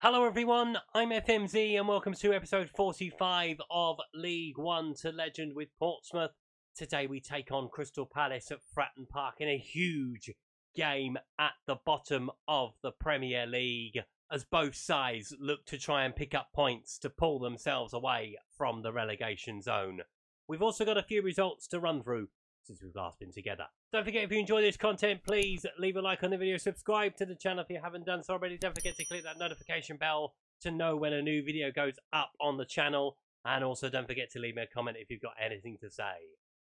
Hello everyone, I'm FMZ and welcome to episode 45 of League One to Legend with Portsmouth. Today we take on Crystal Palace at Fratton Park in a huge game at the bottom of the Premier League as both sides look to try and pick up points to pull themselves away from the relegation zone. We've also got a few results to run through since we've last been together. Don't forget, if you enjoy this content, please leave a like on the video, subscribe to the channel if you haven't done so already. Don't forget to click that notification bell to know when a new video goes up on the channel, and also don't forget to leave me a comment if you've got anything to say.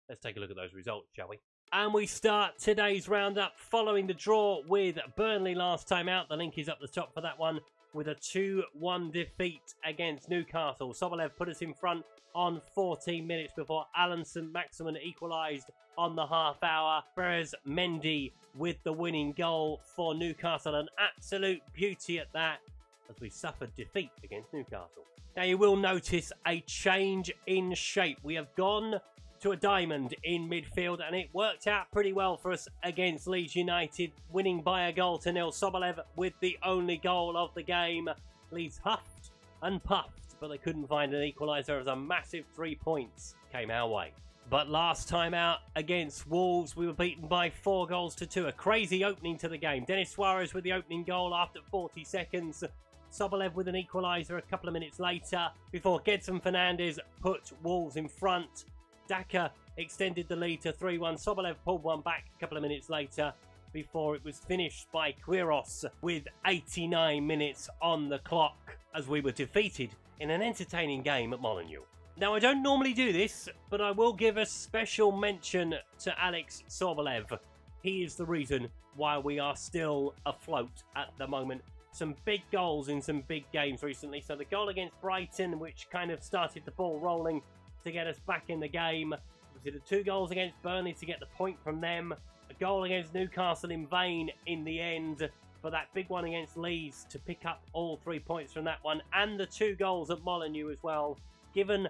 Let's take a look at those results, shall we? And we start today's roundup following the draw with Burnley last time out. The link is up the top for that one, with a 2-1 defeat against Newcastle. Sobolev put us in front on 14 minutes before Alan St-Maximin equalised on the half hour. Perez Mendy with the winning goal for Newcastle. An absolute beauty at that as we suffered defeat against Newcastle. Now you will notice a change in shape. We have gone to a diamond in midfield and it worked out pretty well for us against Leeds United, winning by a goal to nil. Sobolev with the only goal of the game. Leeds huffed and puffed, but they couldn't find an equaliser as a massive 3 points came our way. But last time out against Wolves, we were beaten by 4 goals to 2. A crazy opening to the game. Denis Suarez with the opening goal after 40 seconds. Sobolev with an equaliser a couple of minutes later before Gedson Fernandes put Wolves in front. Daka extended the lead to 3-1. Sobolev pulled one back a couple of minutes later before it was finished by Quiros with 89 minutes on the clock as we were defeated in an entertaining game at Molineux. Now, I don't normally do this, but I will give a special mention to Alex Sobolev. He is the reason why we are still afloat at the moment. Some big goals in some big games recently. So the goal against Brighton, which kind of started the ball rolling to get us back in the game. We did 2 goals against Burnley to get the point from them. A goal against Newcastle in vain in the end. For that big one against Leeds to pick up all 3 points from that one. And the 2 goals at Molineux as well. Given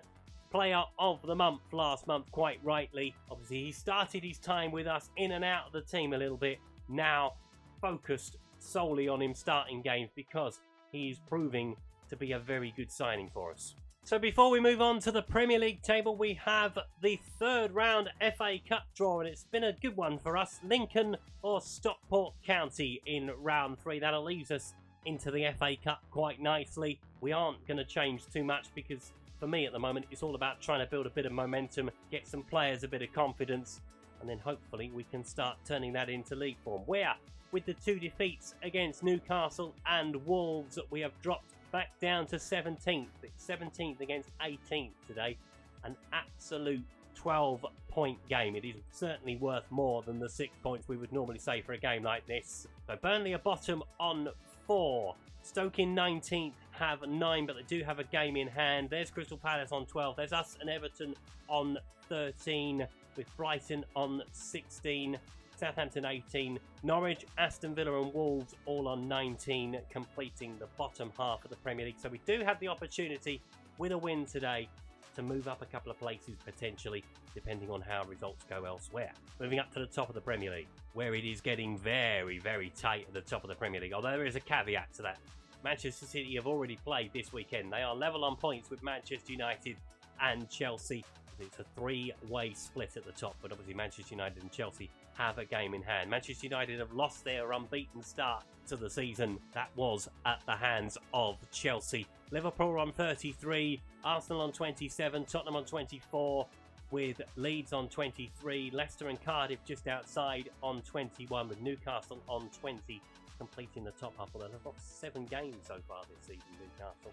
player of the month last month, quite rightly. Obviously, he started his time with us in and out of the team a little bit. Now, focused solely on him starting games because he is proving to be a very good signing for us. So before we move on to the Premier League table, we have the 3rd round FA Cup draw, and it's been a good one for us. Lincoln or Stockport County in round 3. That'll leave us into the FA Cup quite nicely. We aren't going to change too much because for me at the moment, it's all about trying to build a bit of momentum, get some players a bit of confidence, and then hopefully we can start turning that into league form. Where, with the 2 defeats against Newcastle and Wolves, we have dropped back down to 17th. It's 17th against 18th today. An absolute 12-point game. It is certainly worth more than the 6 points we would normally say for a game like this. So Burnley are bottom on 4. Stoke in 19th have 9, but they do have a game in hand. There's Crystal Palace on 12. There's us and Everton on 13, with Brighton on 16, Southampton 18, Norwich, Aston Villa and Wolves all on 19, completing the bottom half of the Premier League. So we do have the opportunity, with a win today, to move up a couple of places potentially, depending on how results go elsewhere. Moving up to the top of the Premier League, where it is getting very, very tight at the top of the Premier League. Although there is a caveat to that. Manchester City have already played this weekend. They are level on points with Manchester United and Chelsea. It's a 3-way split at the top, but obviously Manchester United and Chelsea have a game in hand. Manchester United have lost their unbeaten start to the season. That was at the hands of Chelsea. Liverpool on 33, Arsenal on 27, Tottenham on 24, with Leeds on 23, Leicester and Cardiff just outside on 21, with Newcastle on 20, completing the top half. Although they've lost 7 games so far this season, Newcastle.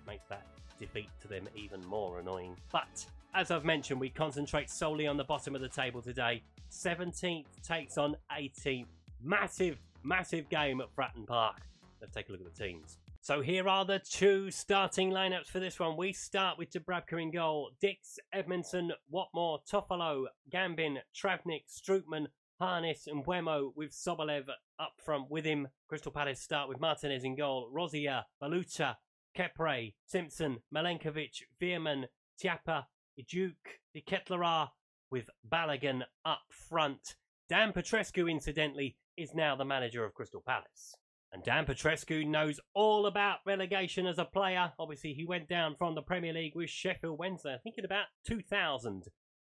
Makes that defeat to them even more annoying. But as I've mentioned, we concentrate solely on the bottom of the table today. 17th takes on 18th. Massive, massive game at Fratton Park. Let's take a look at the teams. So here are the 2 starting lineups for this one. We start with Dubravka in goal. Dix, Edmondson, Watmore, Toffolo, Gambin, Travnik, Strootman, Harness and Buemo, with Sobolev up front with him. Crystal Palace start with Martinez in goal. Rosier, Valuta, Kepre, Simpson, Milenkovic, Veerman, Tiapa, Duke, De Ketelaere, with Balogun up front. Dan Petrescu, incidentally, is now the manager of Crystal Palace. And Dan Petrescu knows all about relegation as a player. Obviously, he went down from the Premier League with Sheffield Wednesday, I think in about 2000.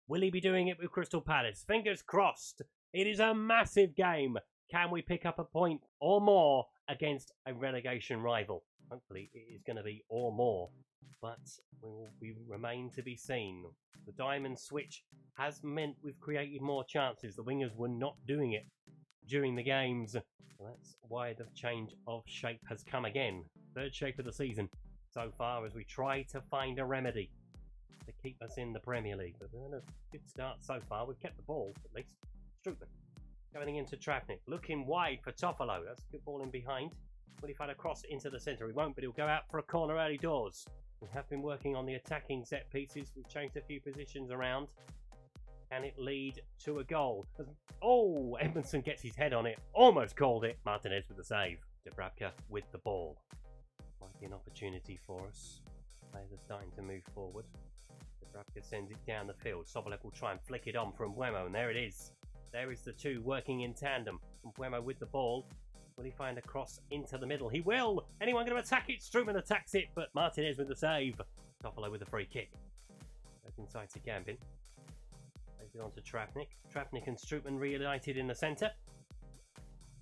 Will he be doing it with Crystal Palace? Fingers crossed. It is a massive game. Can we pick up a point or more against a relegation rival? Hopefully, it is going to be or more. But we remain to be seen. The diamond switch has meant we've created more chances. The wingers were not doing it during the games. That's why the change of shape has come again. Third shape of the season so far as we try to find a remedy to keep us in the Premier League. But we're on a good start so far. We've kept the ball, at least. Strootman going into Travnik. Looking wide for Toffolo. That's a good ball in behind. Will he find a cross into the centre? He won't, but he'll go out for a corner early doors. We have been working on the attacking set pieces. We've changed a few positions around. Can it lead to a goal? Oh, Edmondson gets his head on it. Almost called it. Martinez with the save. Dubravka with the ball. Might be an opportunity for us. Players are starting to move forward. Dubravka sends it down the field. Sobolev will try and flick it on from Mbeumo, and there it is. There is the two working in tandem. Mbeumo with the ball. Will he find a cross into the middle? He will! Anyone going to attack it? Strootman attacks it, but Martinez with the save. Toffolo with the free kick. Goes inside to Gambin. Plays it on to Travnik. Travnik and Strootman reunited in the centre.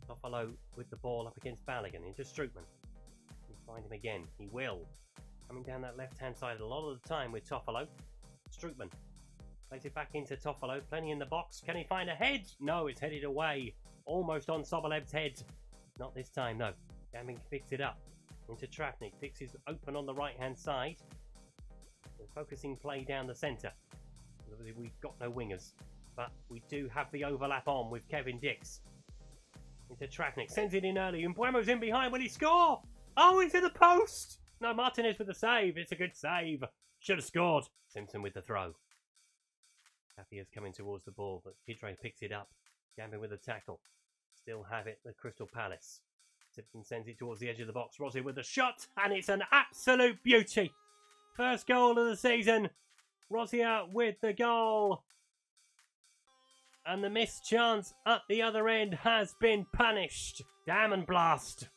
Toffolo with the ball up against Balogun into Strootman. Can he find him again? He will. Coming down that left-hand side a lot of the time with Toffolo. Strootman plays it back into Toffolo. Plenty in the box. Can he find a head? No, it's headed away. Almost on Sobolev's head. Not this time, no. Gambin picks it up into Travnik. Picks his open on the right-hand side. We're focusing play down the centre. We've got no wingers, but we do have the overlap on with Kevin Dix. Into Travnik. Sends it in early. And Mbeumo's in behind. Will he score? Oh, into the post! No, Martinez with the save. It's a good save. Should have scored. Simpson with the throw. Tapia's coming towards the ball, but Pidre picks it up. Gambin with the tackle. Still have it at Crystal Palace. Simpson sends it towards the edge of the box. Rossi with a shot, and it's an absolute beauty. First goal of the season. Rossi with the goal. And the missed chance at the other end has been punished. Diamond blast.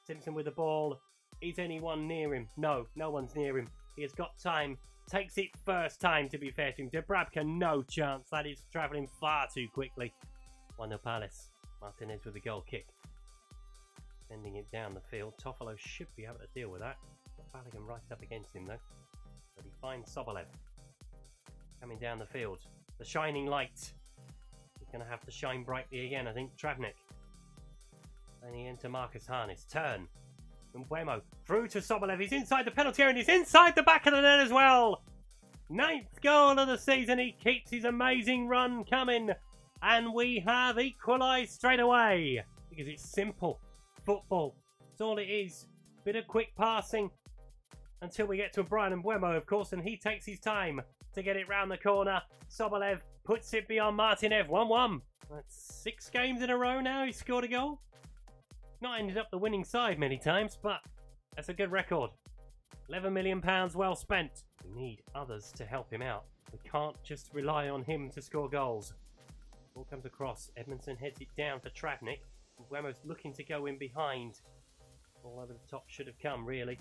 Simpson with the ball. Is anyone near him? No, no one's near him. He has got time. Takes it first time, to be fair to him. Dubravka, no chance. That is travelling far too quickly. 1-0 Palace. Martinez with the goal kick. Sending it down the field. Toffolo should be able to deal with that. Balogun right up against him though. But he finds Sobolev. Coming down the field. The shining light. He's going to have to shine brightly again, I think. Travnik. Then he into Marcus Harness. Turn. Mbeumo through to Sobolev. He's inside the penalty area and he's inside the back of the net as well. 9th goal of the season. He keeps his amazing run coming. And we have equalised straight away. Because it's simple. Football. That's all it is. Bit of quick passing. Until we get to Brian Mbeumo, of course. And he takes his time to get it round the corner. Sobolev puts it beyond Martinez. 1-1. That's 6 games in a row now. He's scored a goal. Not ended up the winning side many times, but that's a good record. £11 million well spent. We need others to help him out. We can't just rely on him to score goals. Ball comes across. Edmondson heads it down for Travnik. Mbeumo's looking to go in behind. All over the top should have come, really.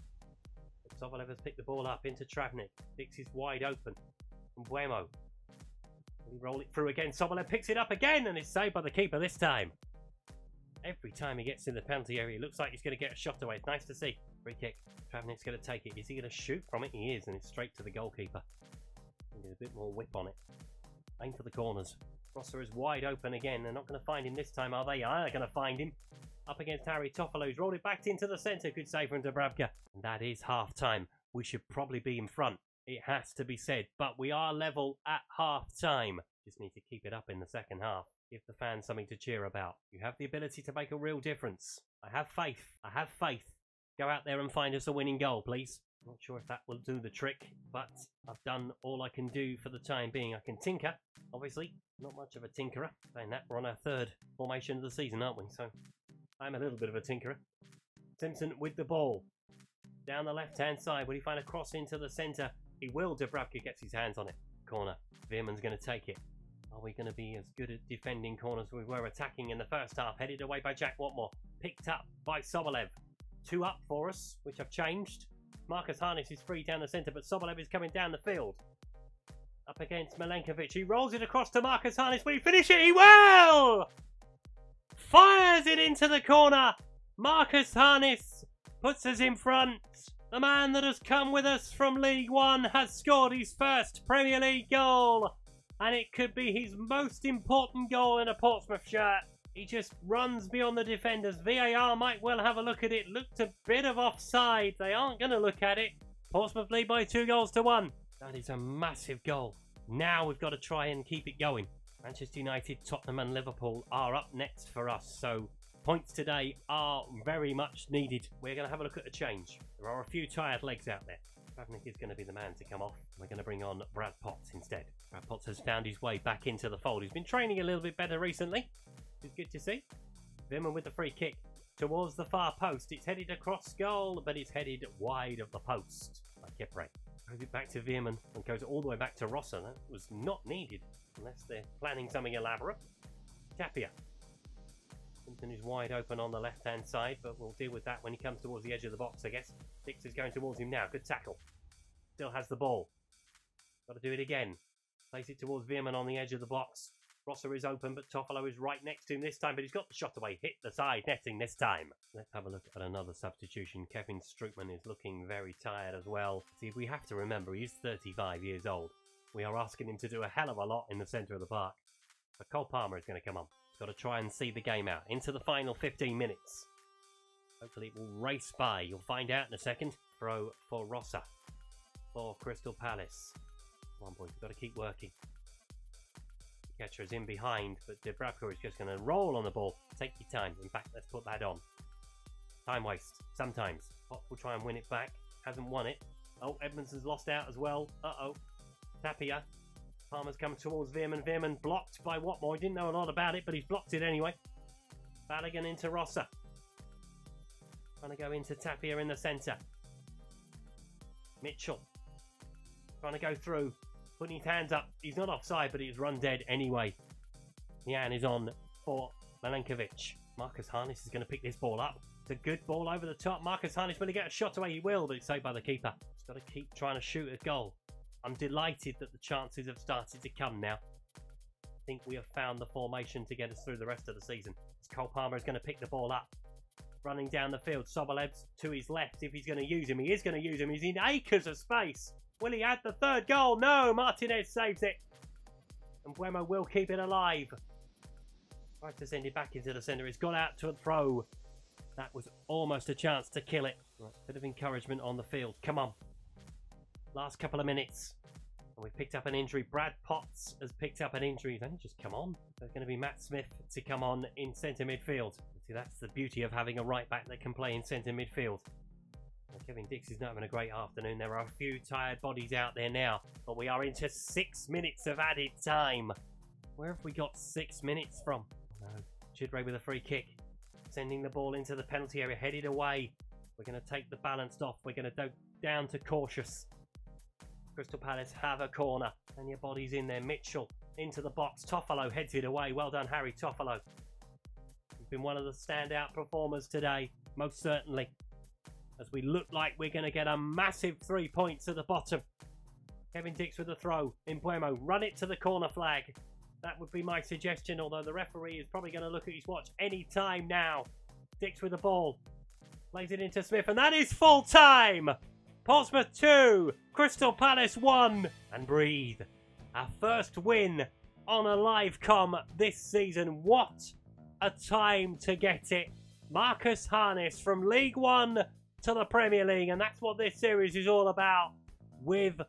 But Sobolev has picked the ball up into Travnik. Dix is wide open. Mbeumo. We roll it through again. Sobolev picks it up again and is saved by the keeper this time. Every time he gets in the penalty area, it looks like he's going to get a shot away. It's nice to see. Free kick. Travnik's going to take it. Is he going to shoot from it? He is, and it's straight to the goalkeeper. Need a bit more whip on it. Aim for the corners. Rosser is wide open again. They're not going to find him this time, are they? They're going to find him. Up against Harry Toffolo. He's rolled it back into the centre. Good save from Dubravka. And that is half-time. We should probably be in front. It has to be said. But we are level at half-time. Just need to keep it up in the second half. Give the fans something to cheer about. You have the ability to make a real difference. I have faith. I have faith. Go out there and find us a winning goal, please. Not sure if that will do the trick, but I've done all I can do for the time being. I can tinker, obviously. Not much of a tinkerer. Saying that, we're on our 3rd formation of the season, aren't we? So I'm a little bit of a tinkerer. Simpson with the ball. Down the left-hand side. Will he find a cross into the centre? He will. Dubravka gets his hands on it. Corner. Veerman's going to take it. Are we going to be as good at defending corners as we were attacking in the first half? Headed away by Jack Watmore. Picked up by Sobolev. 2 up for us, which I've changed. Marcus Harness is free down the centre, but Sobolev is coming down the field. Up against Milenkovic. He rolls it across to Marcus Harness. Will he finish it? He will! Fires it into the corner. Marcus Harness puts us in front. The man that has come with us from League One has scored his first Premier League goal. And it could be his most important goal in a Portsmouth shirt. He just runs beyond the defenders. VAR might well have a look at it. Looked a bit of offside. They aren't going to look at it. Portsmouth lead by 2-1. That is a massive goal. Now we've got to try and keep it going. Manchester United, Tottenham and Liverpool are up next for us. So points today are very much needed. We're going to have a look at the change. There are a few tired legs out there. Travnik is going to be the man to come off. We're going to bring on Brad Potts instead. Brad Potts has found his way back into the fold. He's been training a little bit better recently. It's good to see. Veerman with the free kick towards the far post. It's headed across goal, but it's headed wide of the post by Kepre. Goes it back to Veerman and goes all the way back to Rosser. That was not needed unless they're planning something elaborate. Tapia. Simpson is wide open on the left-hand side, but we'll deal with that when he comes towards the edge of the box, I guess. Dix is going towards him now. Good tackle. Still has the ball. Got to do it again. Plays it towards Veerman on the edge of the box. Rosser is open, but Toffolo is right next to him this time, but he's got the shot away. Hit the side netting this time. Let's have a look at another substitution. Kevin Strootman is looking very tired as well. See, we have to remember he's 35 years old. We are asking him to do a hell of a lot in the centre of the park. But Cole Palmer is going to come on. He's got to try and see the game out into the final 15 minutes. Hopefully it will race by. You'll find out in a second. Throw for Rosser. For Crystal Palace. Come on, boys. We've got to keep working. Catcher is in behind, but Dubravka is just going to roll on the ball. Take your time. In fact, let's put that on. Time waste, sometimes. Pop will try and win it back. Hasn't won it. Oh, Edmondson's lost out as well. Uh-oh. Tapia. Palmer's come towards Veerman. Veerman blocked by Watmore. He didn't know a lot about it, but he's blocked it anyway. Balogun into Rosser. Trying to go into Tapia in the centre. Mitchell. Trying to go through. Putting his hands up. He's not offside, but he's run dead anyway. Yan is on for Milenkovic. Marcus Harness is going to pick this ball up. It's a good ball over the top. Marcus Harness, will he get a shot away? He will, but it's saved by the keeper. He's got to keep trying to shoot a goal. I'm delighted that the chances have started to come now. I think we have found the formation to get us through the rest of the season. Cole Palmer is going to pick the ball up. Running down the field. Sobolev's to his left if he's going to use him. He is going to use him. He's in acres of space. Will he add the third goal? No, Martinez saves it. And Buemo will keep it alive. Tries to send it back into the centre. It's got out to a throw. That was almost a chance to kill it. Right, bit of encouragement on the field. Come on. Last couple of minutes. And we've picked up an injury. Brad Potts has picked up an injury. He's only just come on. There's going to be Matt Smith to come on in centre midfield. See, that's the beauty of having a right back that can play in centre midfield. Kevin Dix is not having a great afternoon. There are a few tired bodies out there now, but we are into 6 minutes of added time. Where have we got 6 minutes from? No. Chidray with a free kick, sending the ball into the penalty area, headed away. We're going to take the balanced off. We're going to go down to cautious. Crystal Palace have a corner, and your body's in there. Mitchell into the box. Toffolo heads it away. Well done, Harry Toffolo. He's been one of the standout performers today, most certainly. As we look like we're going to get a massive 3 points at the bottom. Kevin Dix with a throw. Mbuemo, run it to the corner flag. That would be my suggestion, although the referee is probably going to look at his watch any time now. Dix with the ball. Plays it into Smith, and that is full time! Portsmouth 2, Crystal Palace 1. And breathe. Our first win on a live com this season. What a time to get it. Marcus Harness from League One to the Premier League, and that's what this series is all about, with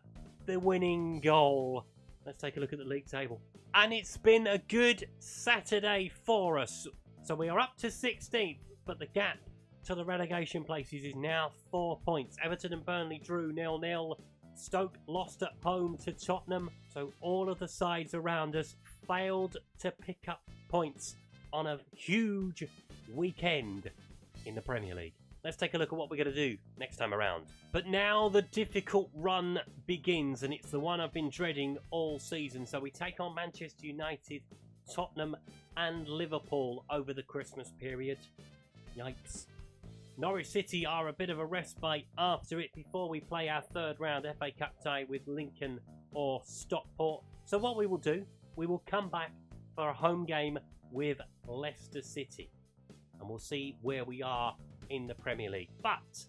the winning goal. Let's take a look at the league table. And it's been a good Saturday for us. So we are up to 16th, but the gap to the relegation places is now 4 points. Everton and Burnley drew 0-0. Stoke lost at home to Tottenham. So all of the sides around us failed to pick up points on a huge weekend in the Premier League. let's take a look at what we're going to do next time around. But now the difficult run begins, and it's the one I've been dreading all season. So we take on Manchester United, Tottenham and Liverpool over the Christmas period. Yikes. Norwich City are a bit of a respite after it before we play our third round FA Cup tie with Lincoln or Stockport. So what we will do, we will come back for a home game with Leicester City. And we'll see where we are in the Premier League. But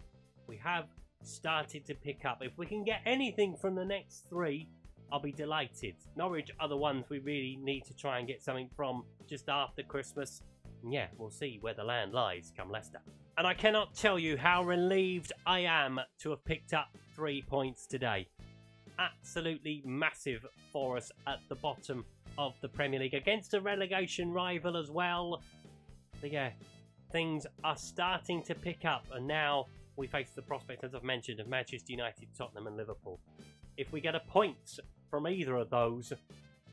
we have started to pick up. If we can get anything from the next three, I'll be delighted. Norwich are the ones we really need to try and get something from just after Christmas. And yeah, we'll see where the land lies come Leicester. And I cannot tell you how relieved I am to have picked up 3 points today. Absolutely massive for us at the bottom of the Premier League against a relegation rival as well. But yeah, things are starting to pick up, and now we face the prospect, as I've mentioned, of Manchester United, Tottenham and Liverpool. If we get a point from either of those,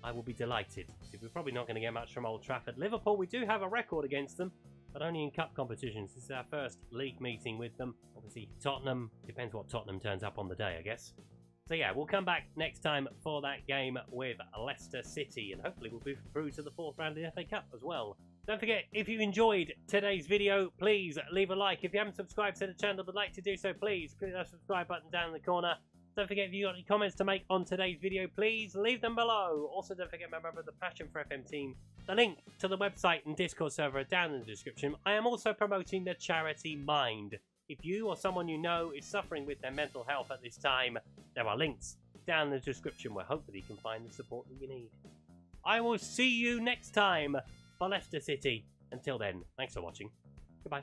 I will be delighted. We're probably not going to get much from Old Trafford. Liverpool, we do have a record against them, but only in cup competitions. This is our first league meeting with them. Obviously, Tottenham, depends what Tottenham turns up on the day, I guess. So yeah, we'll come back next time for that game with Leicester City, and hopefully we'll move through to the fourth round of the FA Cup as well. Don't forget, if you enjoyed today's video, please leave a like. If you haven't subscribed to the channel but would like to do so, please click that subscribe button down in the corner. Don't forget, if you've got any comments to make on today's video, please leave them below. Also, don't forget my member of the Passion for FM team. The link to the website and Discord server are down in the description. I am also promoting the charity Mind. If you or someone you know is suffering with their mental health at this time, there are links down in the description where hopefully you can find the support that you need. I will see you next time for Leicester City. Until then, thanks for watching. Goodbye.